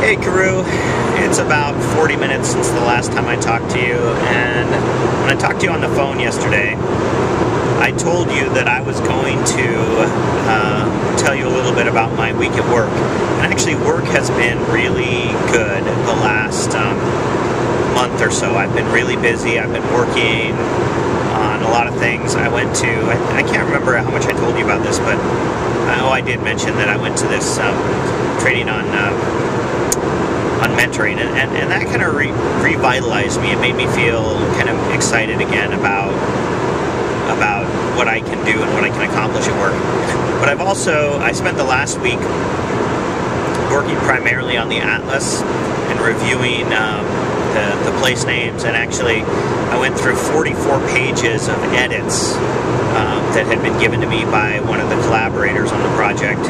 Hey Karu, it's about 40 minutes since the last time I talked to you, and when I talked to you on the phone yesterday, I told you that I was going to tell you a little bit about my week at work. And actually work has been really good the last month or so. I've been really busy. I've been working on a lot of things. I went to, I can't remember how much I told you about this, but I did mention that I went to this training on mentoring, and that kind of revitalized me. It made me feel kind of excited again about what I can do and what I can accomplish at work. But I spent the last week working primarily on the Atlas and reviewing the place names, and actually I went through 44 pages of edits that had been given to me by one of the collaborators on the project.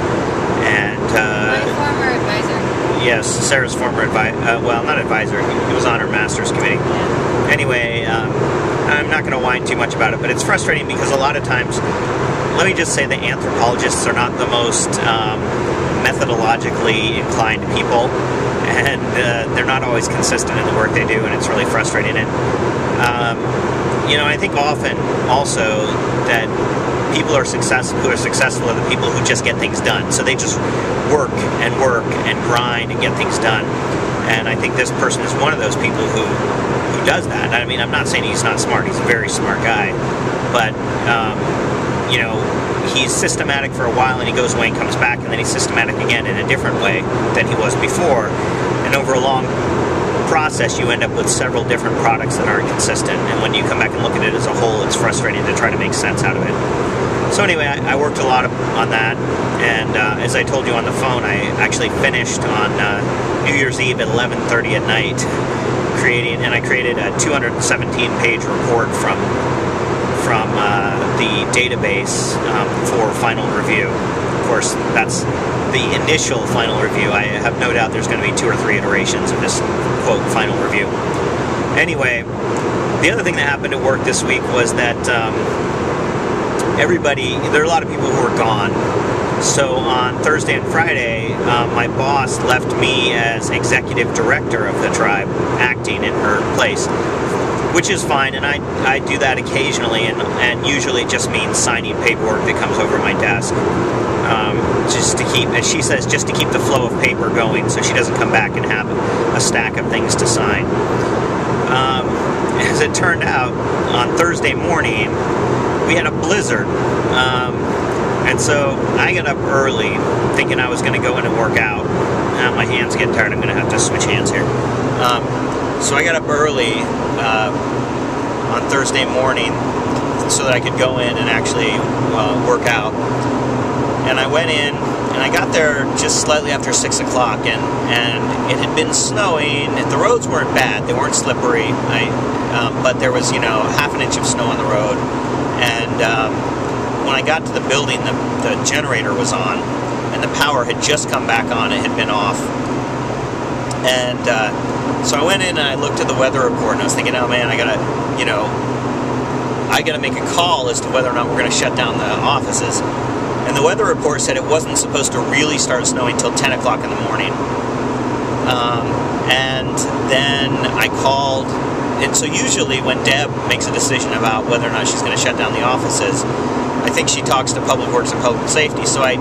And my former advisor. Yes, Sarah's former advisor. Well, not advisor. He was on her master's committee. Anyway, I'm not going to whine too much about it, but it's frustrating because a lot of times, let me just say that anthropologists are not the most methodologically inclined people, and they're not always consistent in the work they do, and it's really frustrating. And I think often also that people who are successful are the people who just get things done. So they just work and grind and get things done. And I think this person is one of those people who does that. I mean, I'm not saying he's not smart. He's a very smart guy. But, he's systematic for a while, and he goes away and comes back, and then he's systematic again in a different way than he was before. And over a long process, you end up with several different products that aren't consistent. And when you come back and look at it as a whole, it's frustrating to try to make sense out of it. So anyway, I worked a lot on that, and as I told you on the phone, I actually finished on New Year's Eve at 11:30 at night, I created a 217-page report from the database for final review. Of course, that's the initial final review. I have no doubt there's going to be 2 or 3 iterations of this, quote, final review. Anyway, the other thing that happened at work this week was that there are a lot of people who are gone. So on Thursday and Friday, my boss left me as executive director of the tribe, acting in her place, which is fine, and I do that occasionally, and usually it just means signing paperwork that comes over my desk, just to keep, as she says, just to keep the flow of paper going, so she doesn't come back and have a stack of things to sign. As it turned out, on Thursday morning, we had a blizzard, and so I got up early thinking I was going to go in and work out. Now my hands get tired, I'm going to have to switch hands here. So I got up early on Thursday morning so that I could go in and actually work out. And I went in, and I got there just slightly after 6 o'clock, and it had been snowing. The roads weren't bad, they weren't slippery, but there was, half an inch of snow on the road. And when I got to the building, the generator was on, and the power had just come back on. It had been off. And so I went in and I looked at the weather report, and I was thinking, oh man, I gotta make a call as to whether or not we're gonna shut down the offices. And the weather report said it wasn't supposed to really start snowing until 10 o'clock in the morning. And then I called. And so usually when Deb makes a decision about whether or not she's going to shut down the offices, I think she talks to Public Works and Public Safety. So I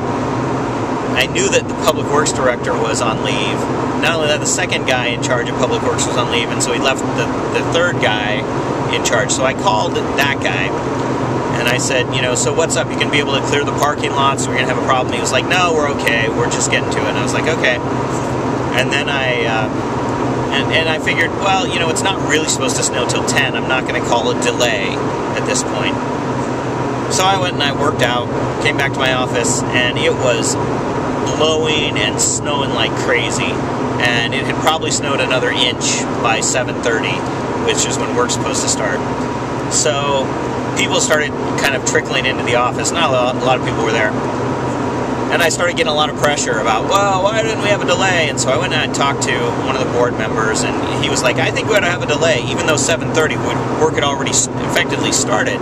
knew that the Public Works Director was on leave. Not only that, the second guy in charge of Public Works was on leave, and so he left the third guy in charge. So I called that guy, and I said, so what's up? You going to be able to clear the parking lots? We're going to have a problem. He was like, no, we're okay. We're just getting to it. And I was like, okay. And then And I figured, well, it's not really supposed to snow till 10. I'm not going to call a delay at this point. So I went and I worked out, came back to my office, and it was blowing and snowing like crazy. And it had probably snowed another inch by 7:30, which is when work's supposed to start. So people started kind of trickling into the office. Not a lot of people were there. And I started getting a lot of pressure about, well, why didn't we have a delay? And so I went and I talked to one of the board members, and he was like, I think we ought to have a delay, even though 7:30 work had already effectively started.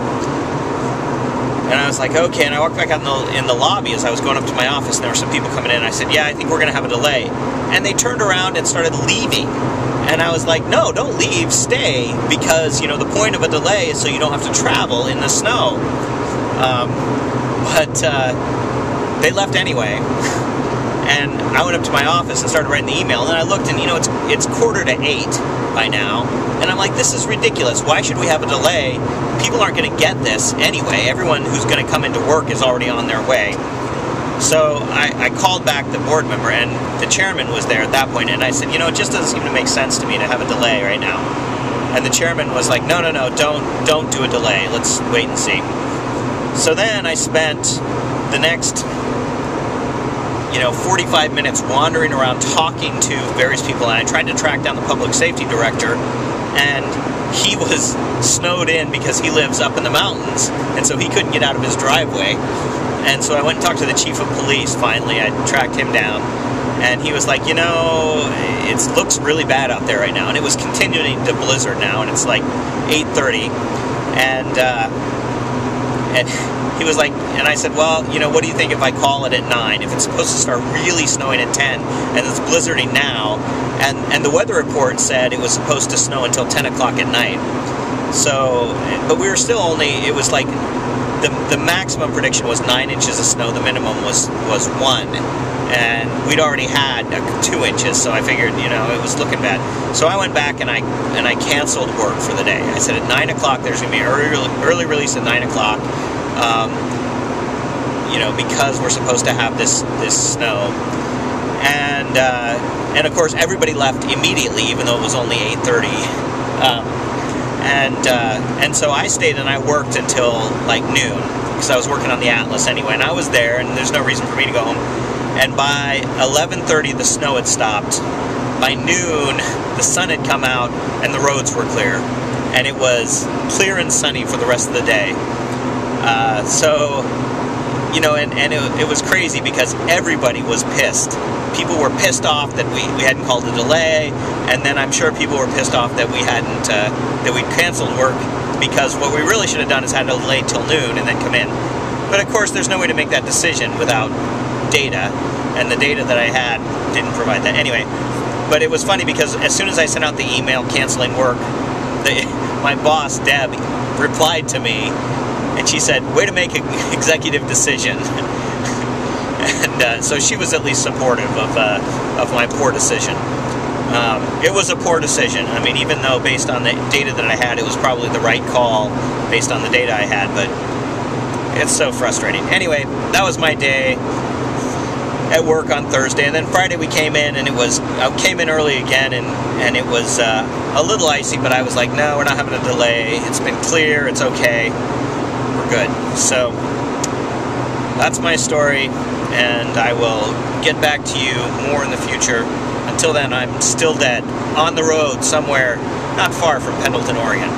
And I was like, okay. And I walked back out in the lobby as I was going up to my office, and there were some people coming in. And I said, yeah, I think we're going to have a delay. And they turned around and started leaving. And I was like, no, don't leave, stay, because, the point of a delay is so you don't have to travel in the snow. But they left anyway. And I went up to my office and started writing the email. And then I looked, and, it's 7:45 by now. And I'm like, this is ridiculous. Why should we have a delay? People aren't going to get this anyway. Everyone who's going to come into work is already on their way. So I called back the board member, and the chairman was there at that point, and I said, it just doesn't seem to make sense to me to have a delay right now. And the chairman was like, no, don't do a delay. Let's wait and see. So then I spent the next 45 minutes wandering around talking to various people, and I tried to track down the public safety director, and he was snowed in because he lives up in the mountains, and so he couldn't get out of his driveway. And so I went and talked to the chief of police. Finally, I tracked him down, and he was like, it looks really bad out there right now, and it was continuing to blizzard now, and it's like 8:30, and he was like, and I said, well, what do you think if I call it at 9? If it's supposed to start really snowing at 10, and it's blizzarding now, and the weather report said it was supposed to snow until 10 o'clock at night. So, but we were still it was like, the maximum prediction was 9 inches of snow, the minimum was 1. And we'd already had 2 inches, so I figured, it was looking bad. So I went back and I canceled work for the day. I said at 9 o'clock there's going to be an early release at 9 o'clock, because we're supposed to have this snow. And of course everybody left immediately, even though it was only 8:30. And so I stayed and I worked until like noon, because I was working on the Atlas anyway, and I was there, and there's no reason for me to go home. And by 11:30 the snow had stopped. By noon the sun had come out and the roads were clear, and it was clear and sunny for the rest of the day. It was crazy because everybody was pissed. People were pissed off that we hadn't called a delay, and then I'm sure people were pissed off that we hadn't that we'd canceled work, because what we really should have done is had a delay till noon and then come in. But of course there's no way to make that decision without data, and the data that I had didn't provide that anyway. But it was funny because as soon as I sent out the email canceling work, my boss Deb replied to me, and she said, way to make an executive decision. And so she was at least supportive of my poor decision. It was a poor decision. I mean, even though based on the data that I had, it was probably the right call based on the data I had, but it's so frustrating. Anyway, that was my day at work on Thursday, and then Friday we came in, and I came in early again, and it was a little icy, but I was like, no, we're not having a delay. It's been clear. It's okay. We're good. So that's my story, and I will get back to you more in the future. Until then, I'm still dead, on the road somewhere not far from Pendleton, Oregon.